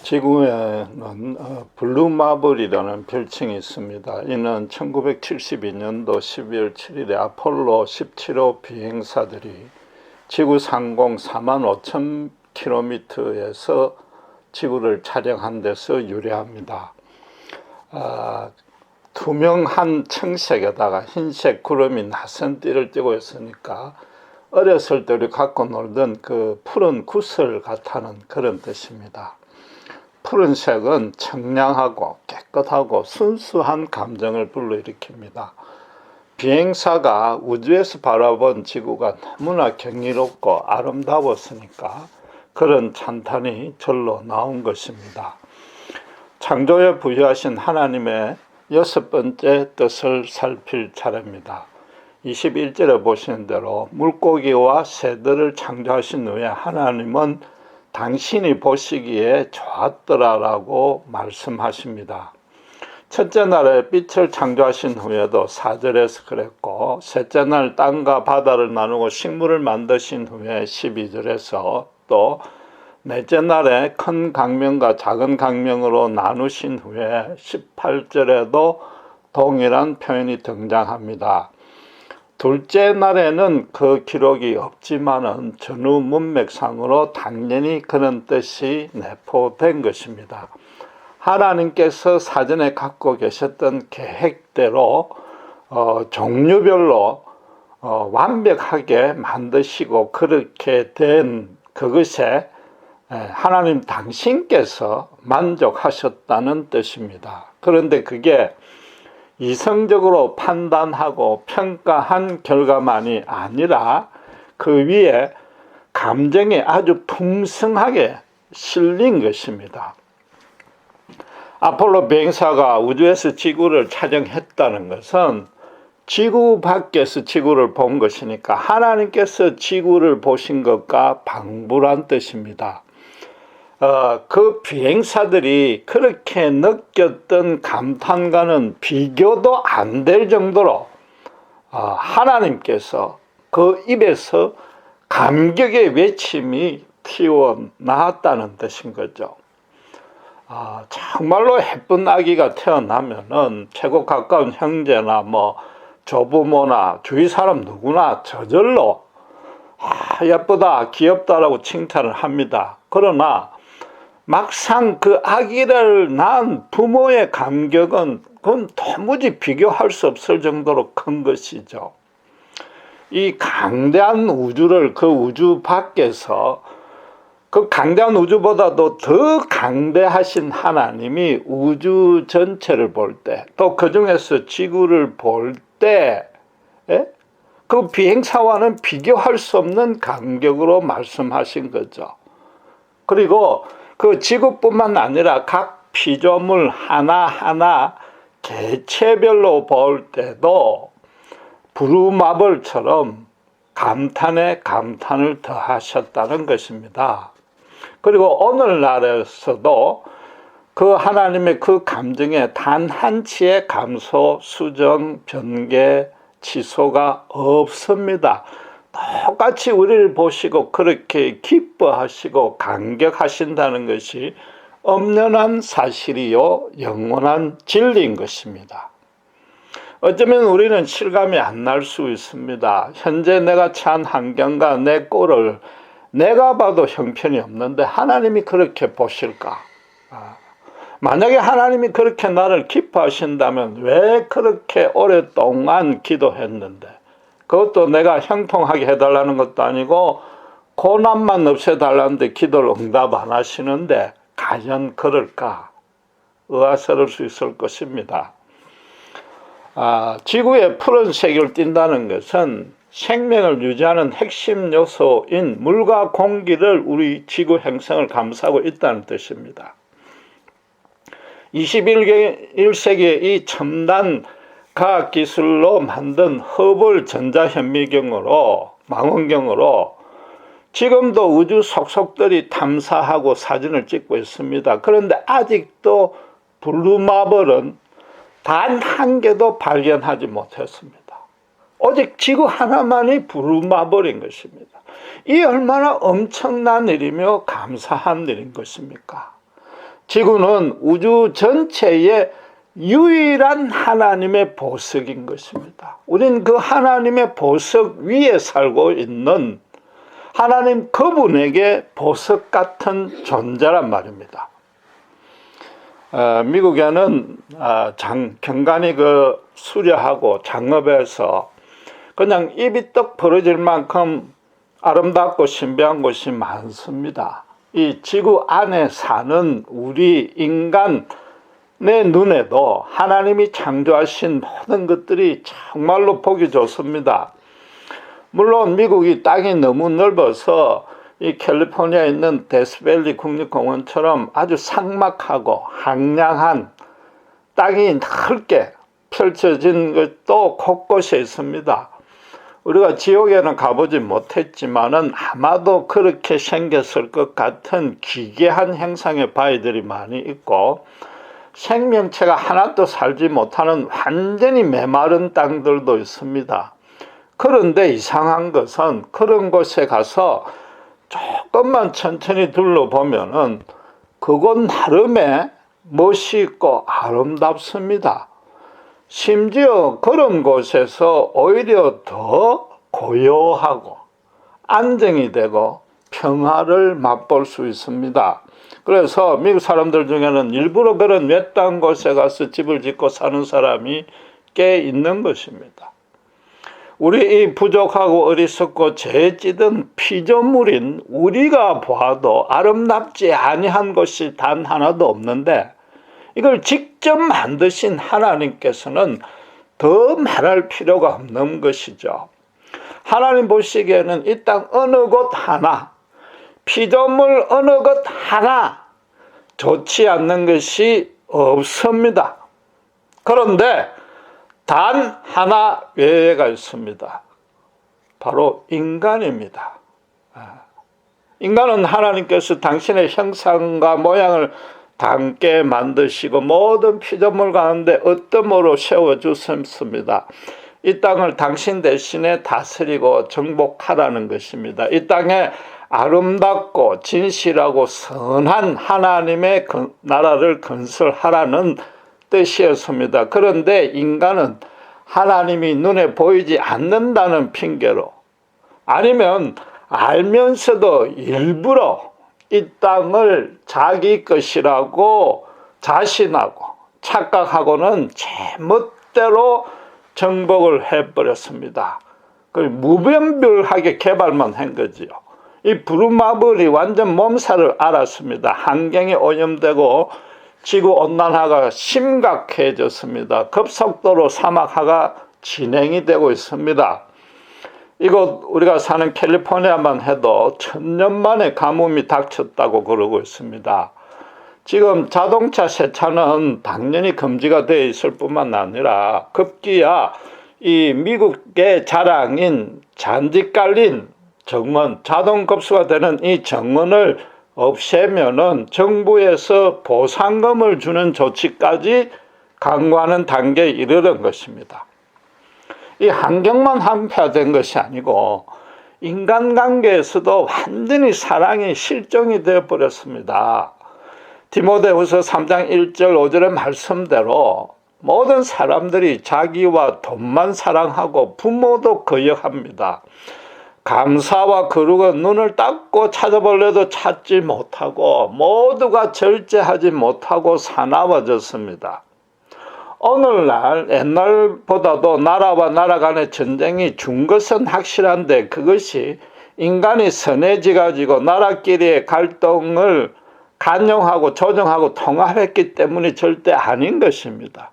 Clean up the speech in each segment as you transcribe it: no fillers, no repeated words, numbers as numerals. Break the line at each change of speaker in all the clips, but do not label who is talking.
지구에는 블루마블이라는 별칭이 있습니다. 이는 1972년도 12월 7일에 아폴로 17호 비행사들이 지구 상공 45,000km에서 지구를 촬영한 데서 유래합니다. 투명한 청색에다가 흰색 구름이 낯선 띠를 띠고 있으니까 어렸을 때 우리 갖고 놀던 그 푸른 구슬 같다는 그런 뜻입니다. 푸른색은 청량하고 깨끗하고 순수한 감정을 불러일으킵니다. 비행사가 우주에서 바라본 지구가 너무나 경이롭고 아름다웠으니까 그런 찬탄이 절로 나온 것입니다. 창조에 부여하신 하나님의 6번째 뜻을 살필 차례입니다. 21절에 보시는 대로 물고기와 새들을 창조하신 후에 하나님은 당신이 보시기에 좋았더라라고 말씀하십니다. 첫째 날에 빛을 창조하신 후에도 4절에서 그랬고, 셋째 날 땅과 바다를 나누고 식물을 만드신 후에 12절에서 또 넷째 날에 큰 강명과 작은 강명으로 나누신 후에 18절에도 동일한 표현이 등장합니다. 둘째 날에는 그 기록이 없지만은 전후 문맥상으로 당연히 그런 뜻이 내포된 것입니다. 하나님께서 사전에 갖고 계셨던 계획대로 종류별로 완벽하게 만드시고 그렇게 된 그것에 하나님 당신께서 만족하셨다는 뜻입니다. 그런데 그게 이성적으로 판단하고 평가한 결과만이 아니라 그 위에 감정이 아주 풍성하게 실린 것입니다. 아폴로 비행사가 우주에서 지구를 촬영했다는 것은 지구 밖에서 지구를 본 것이니까 하나님께서 지구를 보신 것과 방불한 뜻입니다. 그 비행사들이 그렇게 느꼈던 감탄과는 비교도 안 될 정도로 하나님께서 그 입에서 감격의 외침이 튀어나왔다는 뜻인 거죠. 정말로 예쁜 아기가 태어나면은 최고 가까운 형제나 조부모나 주위 사람 누구나 저절로 예쁘다, 귀엽다라고 칭찬을 합니다. 그러나 막상 그 아기를 낳은 부모의 감격은 그건 도무지 비교할 수 없을 정도로 큰 것이죠. 이 강대한 우주를 그 우주 밖에서 그 강대한 우주보다도 더 강대하신 하나님이 우주 전체를 볼 때, 또 그 중에서 지구를 볼 때, 그 비행사와는 비교할 수 없는 간격으로 말씀하신 거죠. 그리고 그 지구뿐만 아니라 각 피조물 하나하나 개체별로 볼 때도 부루마블처럼 감탄에 감탄을 더하셨다는 것입니다. 그리고 오늘날에서도 그 하나님의 그 감정에 단 한치의 감소, 수정, 변개, 취소가 없습니다. 똑같이 우리를 보시고 그렇게 기뻐하시고 감격하신다는 것이 엄연한 사실이요 영원한 진리인 것입니다. 어쩌면 우리는 실감이 안 날 수 있습니다. 현재 내가 처한 환경과 내 꼴을 내가 봐도 형편이 없는데 하나님이 그렇게 보실까? 만약에 하나님이 그렇게 나를 기뻐하신다면 왜 그렇게 오랫동안 기도했는데, 그것도 내가 형통하게 해달라는 것도 아니고 고난만 없애달라는데 기도를 응답 안 하시는데 과연 그럴까? 의아스러울 수 있을 것입니다. 지구에 푸른색을 띈다는 것은 생명을 유지하는 핵심 요소인 물과 공기를 우리 지구 행성을 감싸고 있다는 뜻입니다. 21세기의 이 첨단 과학기술로 만든 허블 전자현미경으로, 망원경으로 지금도 우주 속속들이 탐사하고 사진을 찍고 있습니다. 그런데 아직도 블루마블은 단 한 개도 발견하지 못했습니다. 오직 지구 하나만이 블루마블인 것입니다. 이 얼마나 엄청난 일이며 감사한 일인 것입니까? 지구는 우주 전체의 유일한 하나님의 보석인 것입니다. 우린 그 하나님의 보석 위에 살고 있는 하나님 그분에게 보석 같은 존재란 말입니다. 미국에는 경관이 수려하고 장업에서 그냥 입이 떡 벌어질 만큼 아름답고 신비한 곳이 많습니다. 이 지구 안에 사는 우리 인간의 눈에도 하나님이 창조하신 모든 것들이 정말로 보기 좋습니다. 물론 미국이 땅이 너무 넓어서 이 캘리포니아에 있는 데스밸리 국립공원처럼 아주 삭막하고 황량한 땅이 넓게 펼쳐진 것도 곳곳에 있습니다. 우리가 지옥에는 가보지 못했지만은 아마도 그렇게 생겼을 것 같은 기괴한 형상의 바위들이 많이 있고 생명체가 하나도 살지 못하는 완전히 메마른 땅들도 있습니다. 그런데 이상한 것은 그런 곳에 가서 조금만 천천히 둘러보면은 그곳 나름의 멋있고 아름답습니다. 심지어 그런 곳에서 오히려 더 고요하고 안정이 되고 평화를 맛볼 수 있습니다. 그래서 미국 사람들 중에는 일부러 그런 외딴 곳에 가서 집을 짓고 사는 사람이 꽤 있는 것입니다. 우리 이 부족하고 어리석고 죄 찌든 피조물인 우리가 보아도 아름답지 아니한 것이 단 하나도 없는데 이걸 직접 만드신 하나님께서는 더 말할 필요가 없는 것이죠. 하나님 보시기에는 이 땅 어느 곳 하나, 피조물 어느 곳 하나 좋지 않는 것이 없습니다. 그런데 단 하나 외에가 있습니다. 바로 인간입니다. 인간은 하나님께서 당신의 형상과 모양을 닮게 만드시고 모든 피조물 가운데 어떠므로 세워주셨습니다. 이 땅을 당신 대신에 다스리고 정복하라는 것입니다. 이 땅에 아름답고 진실하고 선한 하나님의 나라를 건설하라는 뜻이었습니다. 그런데 인간은 하나님이 눈에 보이지 않는다는 핑계로 아니면 알면서도 일부러 이 땅을 자기 것이라고 자신하고 착각하고는 제멋대로 정복을 해버렸습니다. 무분별하게 개발만 한 거지요. 이 부루마블이 완전 몸살을 앓았습니다. 환경이 오염되고 지구온난화가 심각해졌습니다. 급속도로 사막화가 진행이 되고 있습니다. 이곳 우리가 사는 캘리포니아만 해도 1000년 만에 가뭄이 닥쳤다고 그러고 있습니다. 지금 자동차 세차는 당연히 금지가 되어 있을 뿐만 아니라 급기야 이 미국의 자랑인 잔디 깔린 정원, 자동급수가 되는 이 정원을 없애면은 정부에서 보상금을 주는 조치까지 강구하는 단계에 이르는 것입니다. 이 환경만 한패화된 것이 아니고 인간관계에서도 완전히 사랑이 실종이 되어버렸습니다. 디모데후서 3장 1절 5절의 말씀대로 모든 사람들이 자기와 돈만 사랑하고 부모도 거역합니다. 감사와 거룩은 눈을 닦고 찾아볼래도 찾지 못하고 모두가 절제하지 못하고 사나워졌습니다. 오늘날 옛날보다도 나라와 나라 간의 전쟁이 준 것은 확실한데 그것이 인간이 선해지가지고 나라끼리의 갈등을 간용하고 조정하고 통합했기 때문이 절대 아닌 것입니다.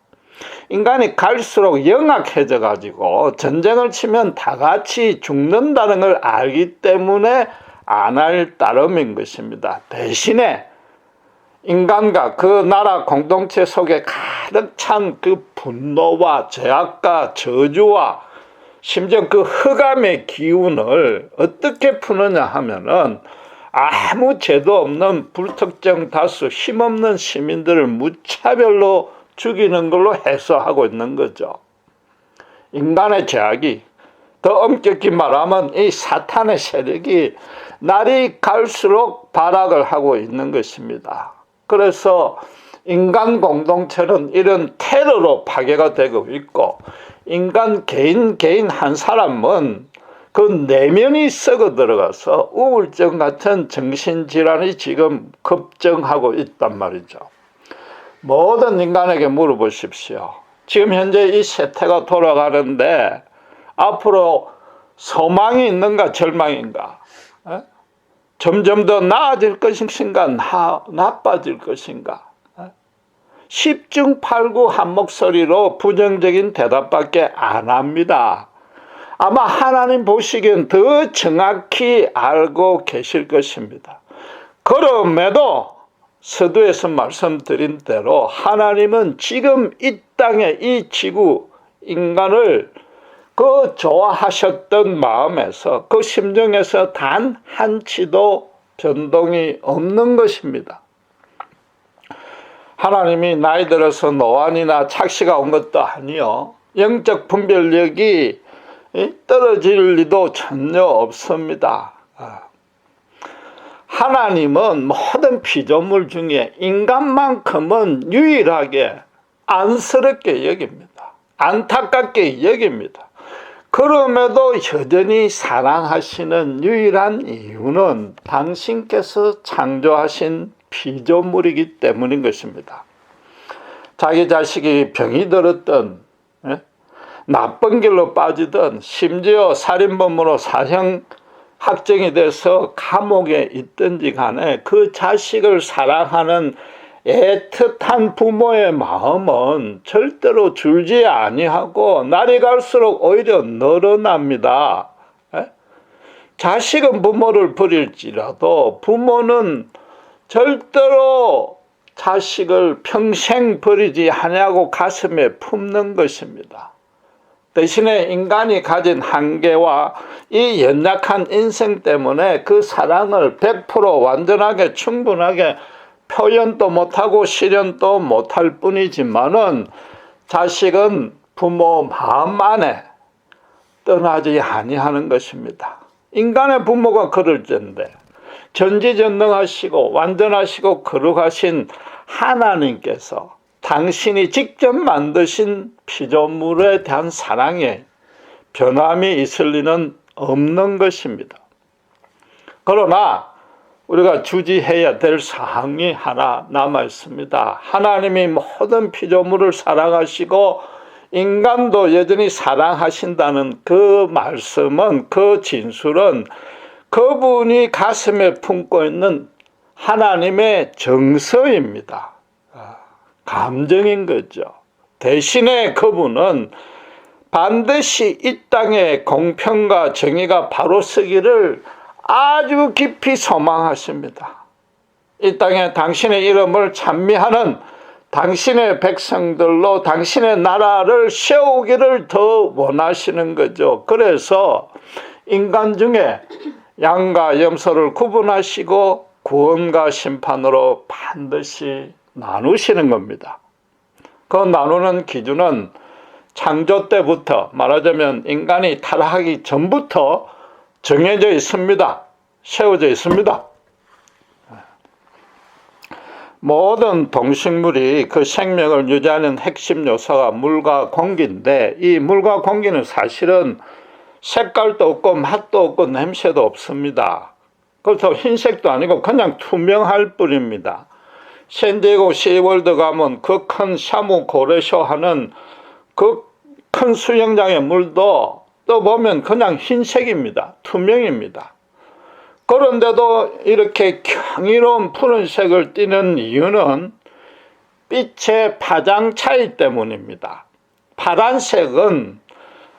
인간이 갈수록 영악해져 가지고 전쟁을 치면 다 같이 죽는다는 걸 알기 때문에 안 할 따름인 것입니다. 대신에 인간과 그 나라 공동체 속에 가득 찬 그 분노와 죄악과 저주와 심지어 그 흑암의 기운을 어떻게 푸느냐 하면은 아무 죄도 없는 불특정 다수 힘없는 시민들을 무차별로 죽이는 걸로 해소하고 있는 거죠. 인간의 죄악이 더 엄격히 말하면 이 사탄의 세력이 날이 갈수록 발악을 하고 있는 것입니다. 그래서 인간 공동체는 이런 테러로 파괴가 되고 있고, 인간 개인 한 사람은 그 내면이 썩어 들어가서 우울증 같은 정신질환이 지금 급증하고 있단 말이죠. 모든 인간에게 물어보십시오. 지금 현재 이 세태가 돌아가는데 앞으로 소망이 있는가 절망인가? 점점 더 나아질 것인가 나빠질 것인가? 10중 8구 한 목소리로 부정적인 대답밖에 안 합니다. 아마 하나님 보시기엔 더 정확히 알고 계실 것입니다. 그럼에도 서두에서 말씀드린 대로 하나님은 지금 이 땅에 이 지구 인간을 그 좋아하셨던 마음에서 그 심정에서 단 한치도 변동이 없는 것입니다. 하나님이 나이 들어서 노안이나 착시가 온 것도 아니요, 영적 분별력이 떨어질 리도 전혀 없습니다. 하나님은 모든 피조물 중에 인간만큼은 유일하게 안쓰럽게 여깁니다. 안타깝게 여깁니다. 그럼에도 여전히 사랑하시는 유일한 이유는 당신께서 창조하신 피조물이기 때문인 것입니다. 자기 자식이 병이 들었던, 나쁜 길로 빠지던, 심지어 살인범으로 사형 확정이 돼서 감옥에 있든지 간에 그 자식을 사랑하는 애틋한 부모의 마음은 절대로 줄지 아니하고 날이 갈수록 오히려 늘어납니다. 자식은 부모를 버릴지라도 부모는 절대로 자식을 평생 버리지 아니하고 가슴에 품는 것입니다. 대신에 인간이 가진 한계와 이 연약한 인생 때문에 그 사랑을 100% 완전하게 충분하게 표현도 못하고 실현도 못할 뿐이지만은 자식은 부모 마음 안에 떠나지 아니하는 것입니다. 인간의 부모가 그럴 텐데 전지전능하시고 완전하시고 거룩하신 하나님께서 당신이 직접 만드신 피조물에 대한 사랑에 변함이 있을 리는 없는 것입니다. 그러나 우리가 주지해야 될 사항이 하나 남아 있습니다. 하나님이 모든 피조물을 사랑하시고 인간도 여전히 사랑하신다는 그 말씀은, 그 진술은 그분이 가슴에 품고 있는 하나님의 정서입니다. 감정인 거죠. 대신에 그분은 반드시 이 땅에 공평과 정의가 바로 서기를 아주 깊이 소망하십니다. 이 땅에 당신의 이름을 찬미하는 당신의 백성들로 당신의 나라를 세우기를 더 원하시는 거죠. 그래서 인간 중에 양과 염소를 구분하시고 구원과 심판으로 반드시 나누시는 겁니다. 그 나누는 기준은 창조 때부터, 말하자면 인간이 타락하기 전부터 정해져 있습니다. 세워져 있습니다. 모든 동식물이 그 생명을 유지하는 핵심 요소가 물과 공기인데, 이 물과 공기는 사실은 색깔도 없고 맛도 없고 냄새도 없습니다. 그렇다고 흰색도 아니고 그냥 투명할 뿐입니다. 샌디에고 시월드 가면 그 큰 샤무 고래쇼 하는 그 큰 수영장의 물도 또 보면 그냥 흰색입니다. 투명입니다. 그런데도 이렇게 경이로운 푸른색을 띠는 이유는 빛의 파장 차이 때문입니다. 파란색은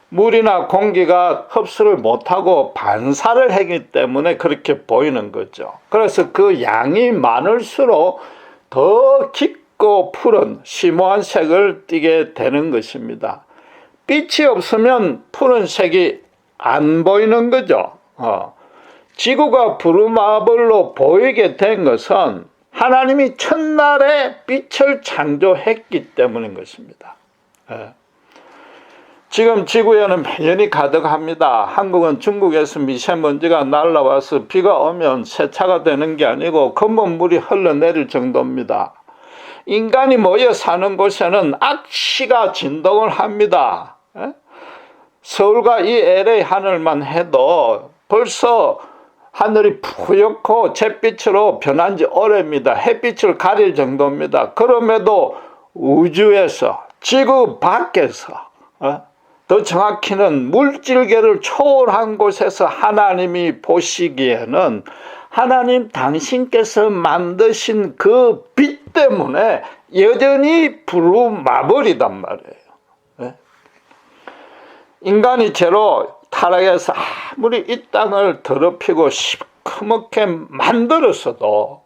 물이나 공기가 흡수를 못하고 반사를 하기 때문에 그렇게 보이는 거죠. 그래서 그 양이 많을수록 더 깊고 푸른 심오한 색을 띠게 되는 것입니다. 빛이 없으면 푸른색이 안 보이는 거죠. 지구가 부루마블로 보이게 된 것은 하나님이 첫날에 빛을 창조했기 때문인 것입니다. 지금 지구에는 매연이 가득합니다. 한국은 중국에서 미세먼지가 날라와서 비가 오면 세차가 되는 게 아니고 검은물이 흘러내릴 정도입니다. 인간이 모여 사는 곳에는 악취가 진동을 합니다. 서울과 이 LA 하늘만 해도 벌써 하늘이 푸옇고 잿빛으로 변한 지 오래입니다. 햇빛을 가릴 정도입니다. 그럼에도 우주에서, 지구 밖에서, 더 정확히는 물질계를 초월한 곳에서 하나님이 보시기에는 하나님 당신께서 만드신 그 빛 때문에 여전히 부루마블이단 말이에요. 인간이 죄로 타락해서 아무리 이 땅을 더럽히고 시커멓게 만들었어도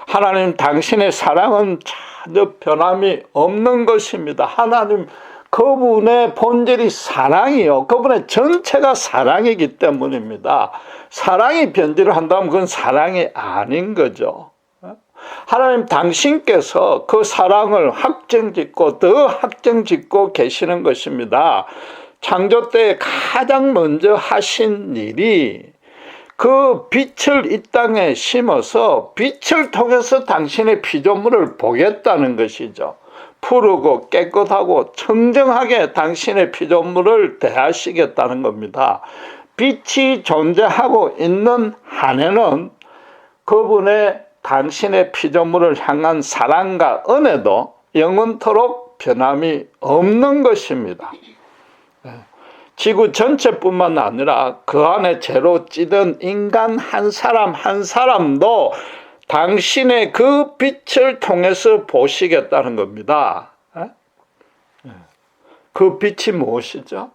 하나님 당신의 사랑은 전혀 변함이 없는 것입니다. 하나님 그분의 본질이 사랑이요. 그분의 전체가 사랑이기 때문입니다. 사랑이 변질을 한다면 그건 사랑이 아닌 거죠. 하나님 당신께서 그 사랑을 확정짓고 더 확정짓고 계시는 것입니다. 창조 때 가장 먼저 하신 일이 그 빛을 이 땅에 심어서 빛을 통해서 당신의 피조물을 보겠다는 것이죠. 푸르고 깨끗하고 청정하게 당신의 피조물을 대하시겠다는 겁니다. 빛이 존재하고 있는 한에는 그분의 당신의 피조물을 향한 사랑과 은혜도 영원토록 변함이 없는 것입니다. 지구 전체뿐만 아니라 그 안에 죄로 찌든 인간 한 사람 한 사람도 당신의 그 빛을 통해서 보시겠다는 겁니다. 그 빛이 무엇이죠?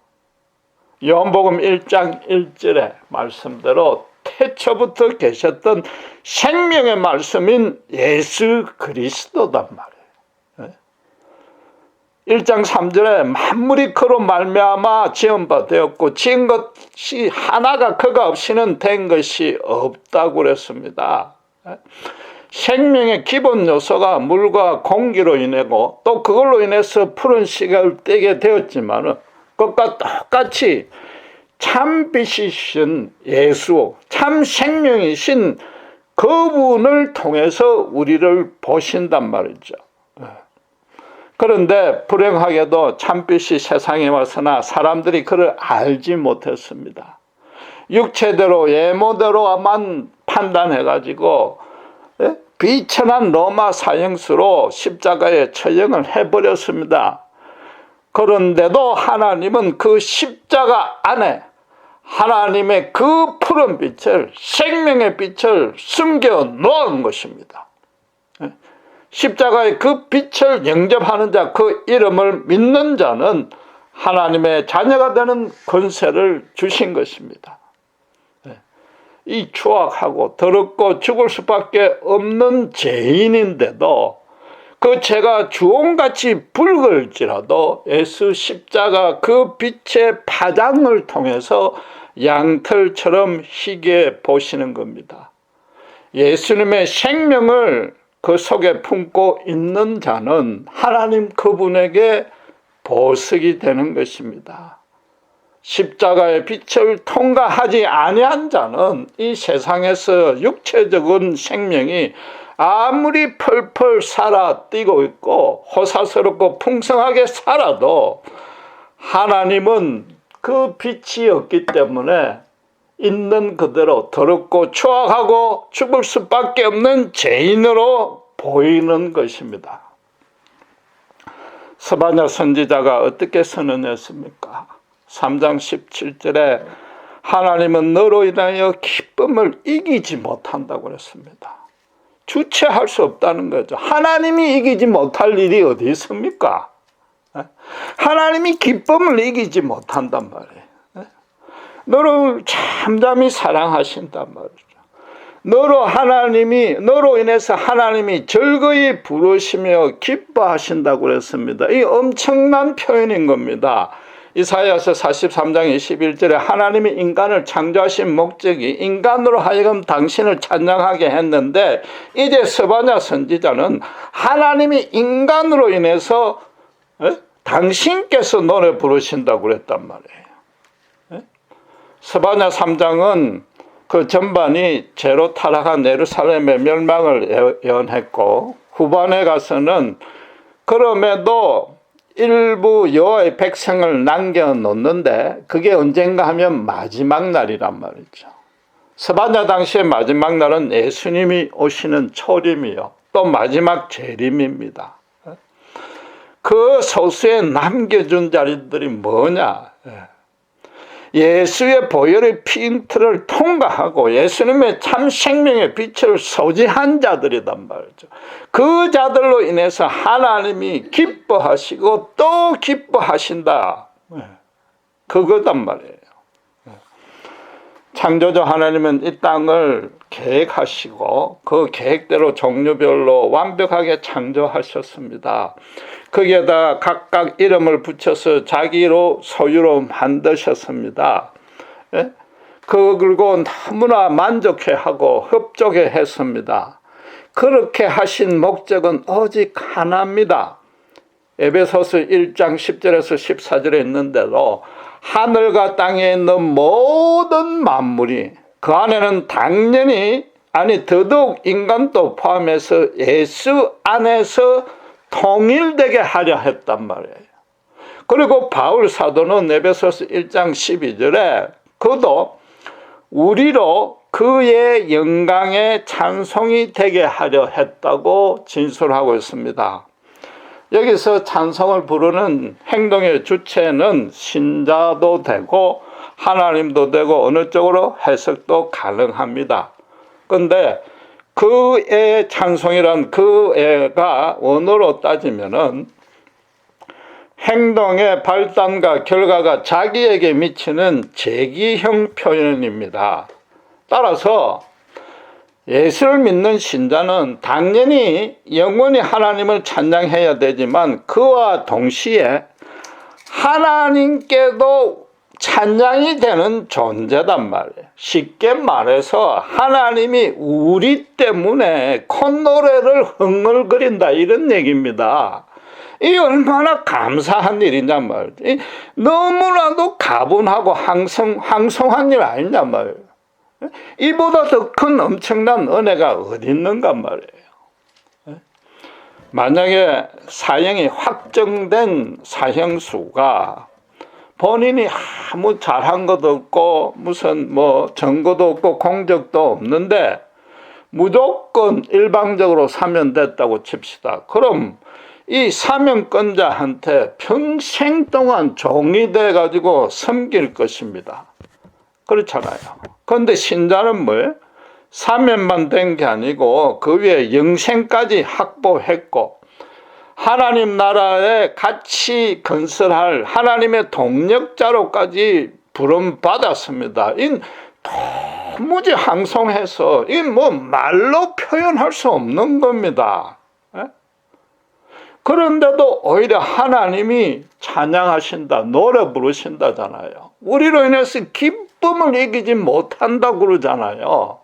요한복음 1장 1절의 말씀대로 태초부터 계셨던 생명의 말씀인 예수 그리스도단 말이에요. 1장 3절에 만물이 그로 말미암아 지은 바 되었고 지은 것이 하나가 그가 없이는 된 것이 없다고 그랬습니다. 생명의 기본 요소가 물과 공기로 인해고 또 그걸로 인해서 푸른 씨가 떼게 되었지만 그것과 똑같이 참 빛이신 예수, 참 생명이신 그분을 통해서 우리를 보신단 말이죠. 그런데 불행하게도 참빛이 세상에 와서나 사람들이 그를 알지 못했습니다. 육체대로 예모대로만 판단해가지고 비천한 로마 사형수로 십자가에 처형을 해버렸습니다. 그런데도 하나님은 그 십자가 안에 하나님의 그 푸른 빛을, 생명의 빛을 숨겨 놓은 것입니다. 십자가의 그 빛을 영접하는 자, 그 이름을 믿는 자는 하나님의 자녀가 되는 권세를 주신 것입니다. 이 추악하고 더럽고 죽을 수밖에 없는 죄인인데도 그 죄가 주홍같이 붉을지라도 예수 십자가 그 빛의 파장을 통해서 양털처럼 희게 보시는 겁니다. 예수님의 생명을 그 속에 품고 있는 자는 하나님 그분에게 보석이 되는 것입니다. 십자가의 빛을 통과하지 아니한 자는 이 세상에서 육체적인 생명이 아무리 펄펄 살아 뛰고 있고 호사스럽고 풍성하게 살아도 하나님은 그 빛이 없기 때문에 있는 그대로 더럽고 추악하고 죽을 수밖에 없는 죄인으로 보이는 것입니다. 스바냐 선지자가 어떻게 선언했습니까? 3장 17절에 하나님은 너로 인하여 기쁨을 이기지 못한다고 그랬습니다. 주체할 수 없다는 거죠. 하나님이 이기지 못할 일이 어디 있습니까? 하나님이 기쁨을 이기지 못한단 말이에요. 너를 잠잠히 사랑하신단 말이죠. 너로 인해서 하나님이 즐거이 부르시며 기뻐하신다고 그랬습니다. 이 엄청난 표현인 겁니다. 이사야서 43장 21절에 하나님이 인간을 창조하신 목적이 인간으로 하여금 당신을 찬양하게 했는데 이제 스바냐 선지자는 하나님이 인간으로 인해서 당신께서 노래 부르신다고 그랬단 말이에요. 스바냐 3장은 그 전반이 죄로 타락한 예루살렘의 멸망을 예언했고, 후반에 가서는 그럼에도 일부 여호와의 백성을 남겨놓는데 그게 언젠가 하면 마지막 날이란 말이죠. 스바냐 당시의 마지막 날은 예수님이 오시는 초림이요, 또 마지막 재림입니다. 그 소수에 남겨준 자리들이 뭐냐? 예수의 보혈의 핀트를 통과하고 예수님의 참 생명의 빛을 소지한 자들이란 말이죠. 그 자들로 인해서 하나님이 기뻐하시고 또 기뻐하신다, 그거단 말이에요. 창조주 하나님은 이 땅을 계획하시고 그 계획대로 종류별로 완벽하게 창조하셨습니다. 거기에다 각각 이름을 붙여서 자기로 소유로 만드셨습니다. 그리고 너무나 만족해하고 협조해 했습니다. 그렇게 하신 목적은 오직 하나입니다. 에베소서 1장 10절에서 14절에 있는 대로 하늘과 땅에 있는 모든 만물이, 그 안에는 당연히 더더욱 인간도 포함해서 예수 안에서 통일되게 하려 했단 말이에요. 그리고 바울 사도는 에베소서 1장 12절에 그도 우리로 그의 영광의 찬송이 되게 하려 했다고 진술하고 있습니다. 여기서 찬송을 부르는 행동의 주체는 신자도 되고 하나님도 되고 어느 쪽으로 해석도 가능합니다. 그런데 그의 찬송이란 그 애가 원어로 따지면은 행동의 발단과 결과가 자기에게 미치는 제기형 표현입니다. 따라서 예수를 믿는 신자는 당연히 영원히 하나님을 찬양해야 되지만 그와 동시에 하나님께도 찬양이 되는 존재단 말이에요. 쉽게 말해서 하나님이 우리 때문에 콧노래를 흥얼거린다, 이런 얘기입니다. 이 얼마나 감사한 일이냔 말이에요. 너무나도 가분하고 황송한 일 아니냔 말이에요. 이보다 더 큰 엄청난 은혜가 어디 있는가 말이에요. 만약에 사형이 확정된 사형수가 본인이 아무 잘한 것도 없고 무슨 증거도 없고 공적도 없는데 무조건 일방적으로 사면됐다고 칩시다. 그럼 이 사면권자한테 평생 동안 종이 돼 가지고 섬길 것입니다. 그렇잖아요. 그런데 신자는 뭐예요? 사면만 된 게 아니고 그 위에 영생까지 확보했고 하나님 나라에 같이 건설할 하나님의 동력자로까지 부름받았습니다. 이 도무지 황송해서 이 말로 표현할 수 없는 겁니다. 그런데도 오히려 하나님이 찬양하신다, 노래 부르신다잖아요. 우리로 인해서 기쁨을 이기지 못한다고 그러잖아요.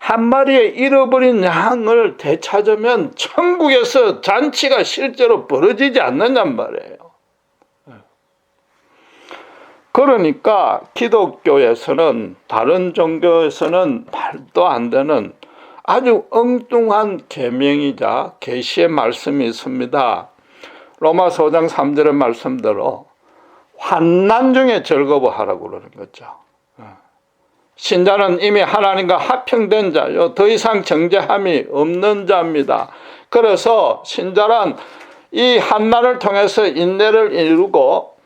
한 마리의 잃어버린 양을 되찾으면 천국에서 잔치가 실제로 벌어지지 않느냔 말이에요. 그러니까 기독교에서는, 다른 종교에서는 말도 안 되는 아주 엉뚱한 계명이자 계시의 말씀이 있습니다. 로마서 5장 3절의 말씀대로 환난 중에 즐거워하라고 그러는 거죠. 신자는 이미 하나님과 합평된 자요, 더 이상 정죄함이 없는 자입니다. 그래서 신자란 이 환난을 통해서 인내를 이루고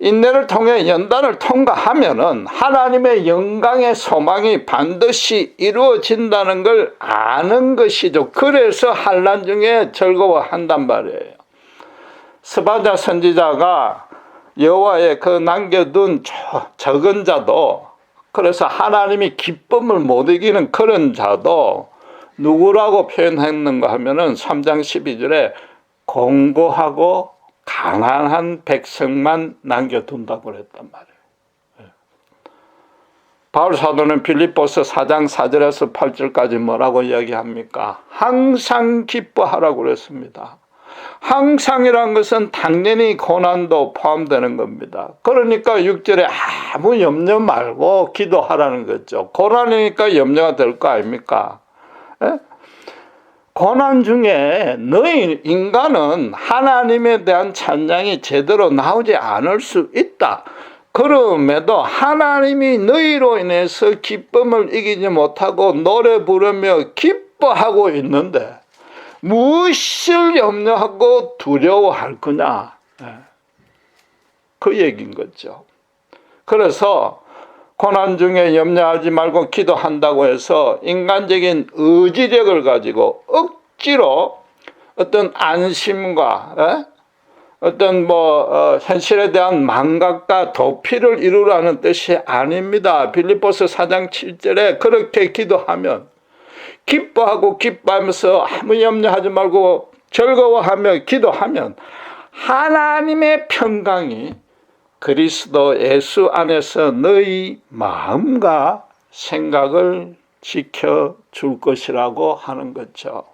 인내를 통해 연단을 통과하면은 하나님의 영광의 소망이 반드시 이루어진다는 걸 아는 것이죠. 그래서 환난 중에 즐거워한단 말이에요. 스바냐 선지자가 여호와의 그 남겨둔 적은 자도, 그래서 하나님이 기쁨을 못 이기는 그런 자도 누구라고 표현했는가 하면은 3장 12절에 공고하고 가난한 백성만 남겨둔다고 그랬단 말이에요. 바울 사도는 빌립보서 4장 4절에서 8절까지 뭐라고 이야기합니까? 항상 기뻐하라고 그랬습니다. 항상이란 것은 당연히 고난도 포함되는 겁니다. 그러니까 6절에 아무 염려 말고 기도하라는 거죠. 고난이니까 염려가 될 거 아닙니까? 예? 고난 중에 너희 인간은 하나님에 대한 찬양이 제대로 나오지 않을 수 있다. 그럼에도 하나님이 너희로 인해서 기쁨을 이기지 못하고 노래 부르며 기뻐하고 있는데 무엇을 염려하고 두려워할 거냐? 그 얘기인 거죠. 그래서 고난 중에 염려하지 말고 기도한다고 해서 인간적인 의지력을 가지고 억지로 어떤 안심과 어떤 현실에 대한 망각과 도피를 이루라는 뜻이 아닙니다. 빌립보서 4장 7절에 그렇게 기도하면 기뻐하고 기뻐하면서 아무 염려하지 말고 즐거워하며 기도하면 하나님의 평강이 그리스도 예수 안에서 너희 마음과 생각을 지켜줄 것이라고 하는 거죠.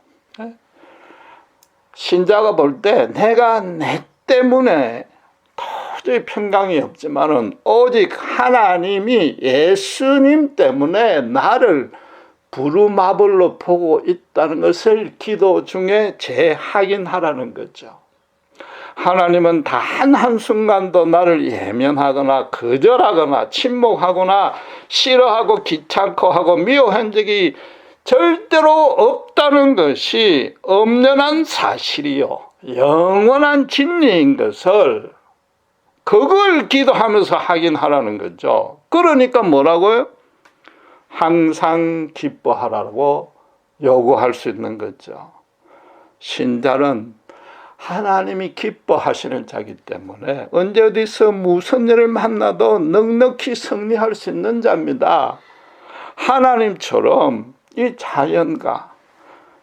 신자가 볼 때 내가 내 때문에 도저히 평강이 없지만은 오직 하나님이 예수님 때문에 나를 부루마블로 보고 있다는 것을 기도 중에 재확인하라는 거죠. 하나님은 단 한순간도 나를 예면하거나 거절하거나 침묵하거나 싫어하고 귀찮고 하고 미워한 적이 절대로 없다는 것이 엄연한 사실이요 영원한 진리인 것을 그걸 기도하면서 확인하라는 거죠. 그러니까 뭐라고요? 항상 기뻐하라고 요구할 수 있는 거죠. 신자는 하나님이 기뻐하시는 자이기 때문에 언제 어디서 무슨 일을 만나도 넉넉히 승리할 수 있는 자입니다. 하나님처럼 이 자연과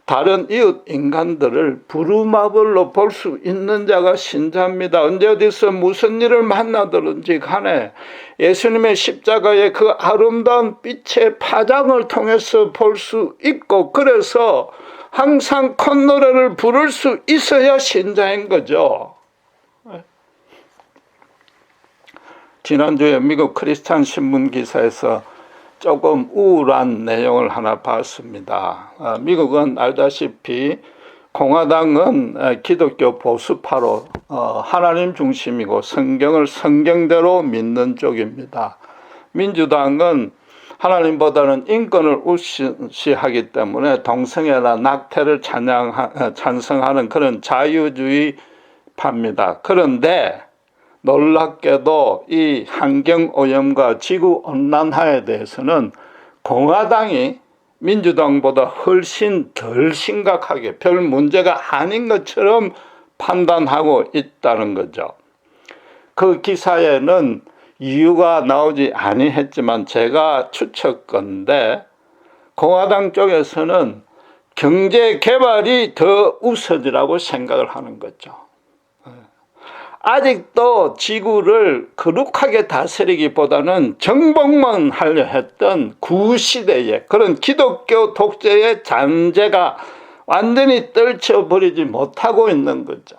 다른 이웃 인간들을 부루마블로 볼 수 있는 자가 신자입니다. 언제 어디서 무슨 일을 만나든지 간에 예수님의 십자가의 그 아름다운 빛의 파장을 통해서 볼 수 있고 그래서 항상 콧노래를 부를 수 있어야 신자인 거죠. 지난주에 미국 크리스찬 신문 기사에서 조금 우울한 내용을 하나 봤습니다. 미국은 알다시피 공화당은 기독교 보수파로 하나님 중심이고 성경을 성경대로 믿는 쪽입니다. 민주당은 하나님보다는 인권을 우시하기 때문에 동성애나 낙태를 찬성하는 그런 자유주의파입니다. 그런데 놀랍게도 이 환경오염과 지구온난화에 대해서는 공화당이 민주당보다 훨씬 덜 심각하게 별 문제가 아닌 것처럼 판단하고 있다는 거죠. 그 기사에는 이유가 나오지 아니했지만 제가 추측건데 공화당 쪽에서는 경제 개발이 더 우선이라고 생각을 하는 거죠. 아직도 지구를 거룩하게 다스리기보다는 정복만 하려 했던 구시대의 그런 기독교 독재의 잔재가 완전히 떨쳐버리지 못하고 있는 거죠.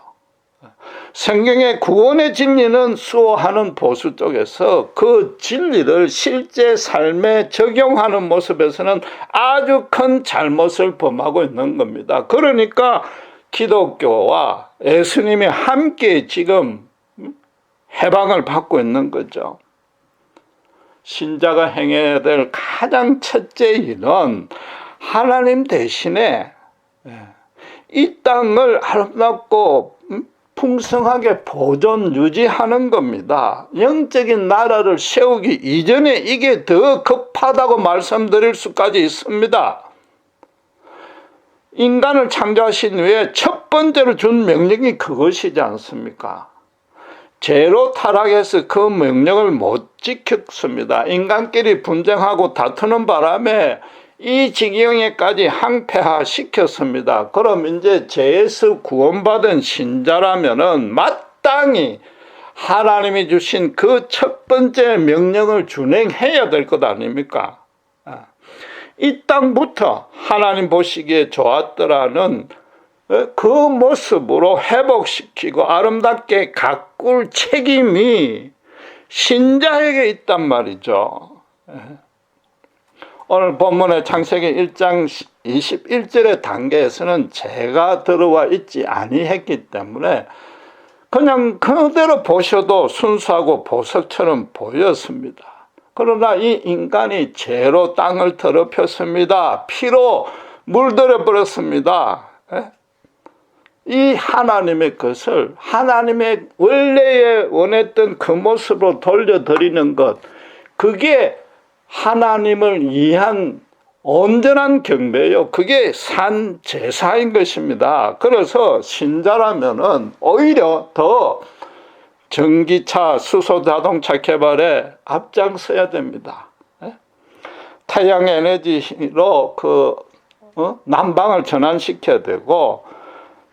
성경의 구원의 진리는 수호하는 보수 쪽에서 그 진리를 실제 삶에 적용하는 모습에서는 아주 큰 잘못을 범하고 있는 겁니다. 그러니까 기독교와 예수님이 함께 지금 해방을 받고 있는 거죠. 신자가 행해야 될 가장 첫째 일은 하나님 대신에 이 땅을 아름답고 풍성하게 보존 유지하는 겁니다. 영적인 나라를 세우기 이전에 이게 더 급하다고 말씀드릴 수까지 있습니다. 인간을 창조하신 후에 첫 번째로 준 명령이 그것이지 않습니까? 죄로 타락해서 그 명령을 못 지켰습니다. 인간끼리 분쟁하고 다투는 바람에 이 지경에까지 항폐화시켰습니다. 그럼 이제 죄에서 구원받은 신자라면은 마땅히 하나님이 주신 그 첫 번째 명령을 준행해야 될 것 아닙니까? 이 땅부터 하나님 보시기에 좋았더라는 그 모습으로 회복시키고 아름답게 가꿀 책임이 신자에게 있단 말이죠. 오늘 본문의 창세기 1장 21절의 단계에서는 죄가 들어와 있지 아니했기 때문에 그냥 그대로 보셔도 순수하고 보석처럼 보였습니다. 그러나 이 인간이 죄로 땅을 더럽혔습니다. 피로 물들여 버렸습니다. 이 하나님의 것을 하나님의 원래의 원했던 그 모습으로 돌려드리는 것, 그게 하나님을 위한 온전한 경배요. 그게 산 제사인 것입니다. 그래서 신자라면은 오히려 더 전기차, 수소 자동차 개발에 앞장서야 됩니다. 태양 에너지로 난방을 전환시켜야 되고,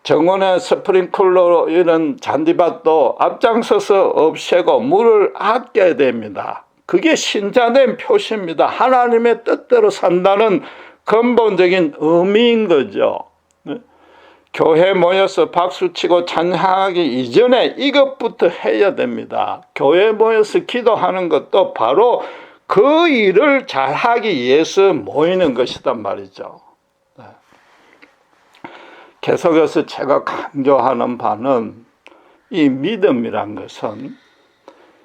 정원의 스프링클러로 이런 잔디밭도 앞장서서 없애고 물을 아껴야 됩니다. 그게 신자된 표시입니다. 하나님의 뜻대로 산다는 근본적인 의미인 거죠. 교회 모여서 박수치고 찬양하기 이전에 이것부터 해야 됩니다. 교회 모여서 기도하는 것도 바로 그 일을 잘하기 위해서 모이는 것이란 말이죠. 계속해서 제가 강조하는 바는 이 믿음이란 것은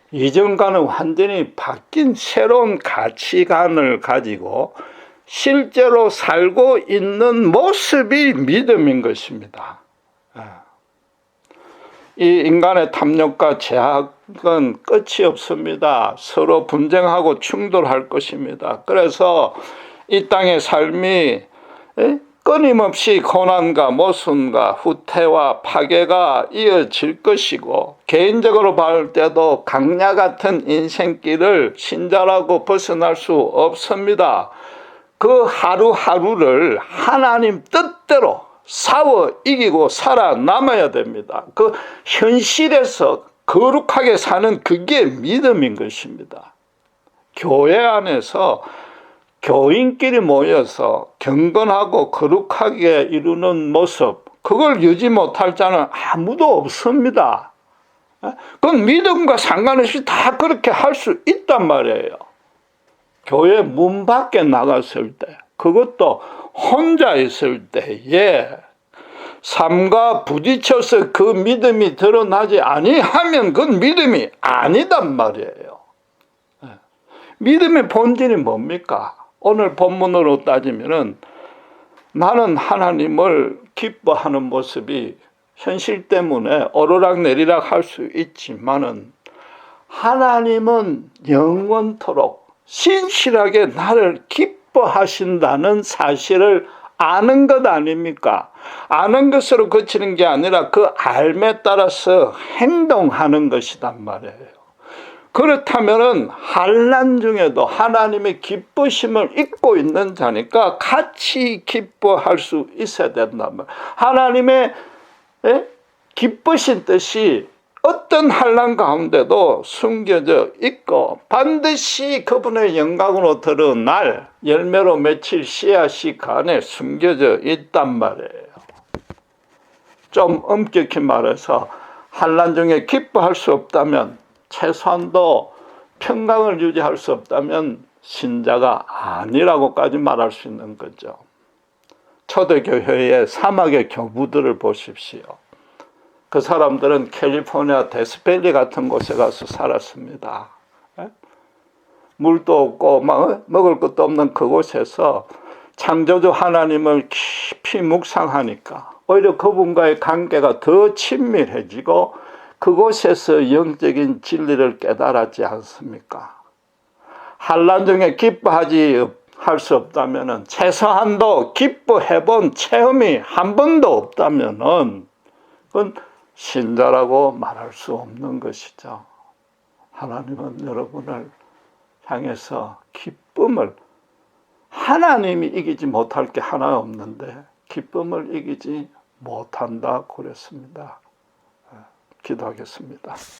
이전과는 완전히 바뀐 새로운 가치관을 가지고 실제로 살고 있는 모습이 믿음인 것입니다. 이 인간의 탐욕과 제약은 끝이 없습니다. 서로 분쟁하고 충돌할 것입니다. 그래서 이 땅의 삶이 끊임없이 고난과 모순과 후퇴와 파괴가 이어질 것이고, 개인적으로 볼 때도 강야 같은 인생길을 신자라고 벗어날 수 없습니다. 그 하루하루를 하나님 뜻대로 싸워 이기고 살아남아야 됩니다. 그 현실에서 거룩하게 사는 그게 믿음인 것입니다. 교회 안에서 교인끼리 모여서 경건하고 거룩하게 이루는 모습, 그걸 유지 못할 자는 아무도 없습니다. 그건 믿음과 상관없이 다 그렇게 할 수 있단 말이에요. 교회 문 밖에 나갔을 때, 그것도 혼자 있을 때에 삶과 부딪혀서 그 믿음이 드러나지 아니하면 그건 믿음이 아니단 말이에요. 믿음의 본질이 뭡니까? 오늘 본문으로 따지면은 나는 하나님을 기뻐하는 모습이 현실 때문에 오르락내리락 할 수 있지만은 하나님은 영원토록 신실하게 나를 기뻐하신다는 사실을 아는 것 아닙니까? 아는 것으로 그치는 게 아니라 그 알에 따라서 행동하는 것이단 말이에요. 그렇다면은 환난 중에도 하나님의 기쁘심을 잊고 있는 자니까 같이 기뻐할 수 있어야 된단 말이에요. 하나님의 기쁘신 뜻이 어떤 환난 가운데도 숨겨져 있고 반드시 그분의 영광으로 드러날 열매로 맺힐 씨앗이 그 안에 숨겨져 있단 말이에요. 좀 엄격히 말해서 환난 중에 기뻐할 수 없다면, 최소한도 평강을 유지할 수 없다면 신자가 아니라고까지 말할 수 있는 거죠. 초대교회의 사막의 교부들을 보십시오. 그 사람들은 캘리포니아 데스밸리 같은 곳에 가서 살았습니다. 물도 없고 먹을 것도 없는 그곳에서 창조주 하나님을 깊이 묵상하니까 오히려 그분과의 관계가 더 친밀해지고 그곳에서 영적인 진리를 깨달았지 않습니까? 환난 중에 기뻐하지 할 수 없다면은, 최소한도 기뻐해본 체험이 한 번도 없다면은 그건 신자라고 말할 수 없는 것이죠. 하나님은 여러분을 향해서 기쁨을, 하나님이 이기지 못할 게 하나 없는데 기쁨을 이기지 못한다 그랬습니다. 기도하겠습니다.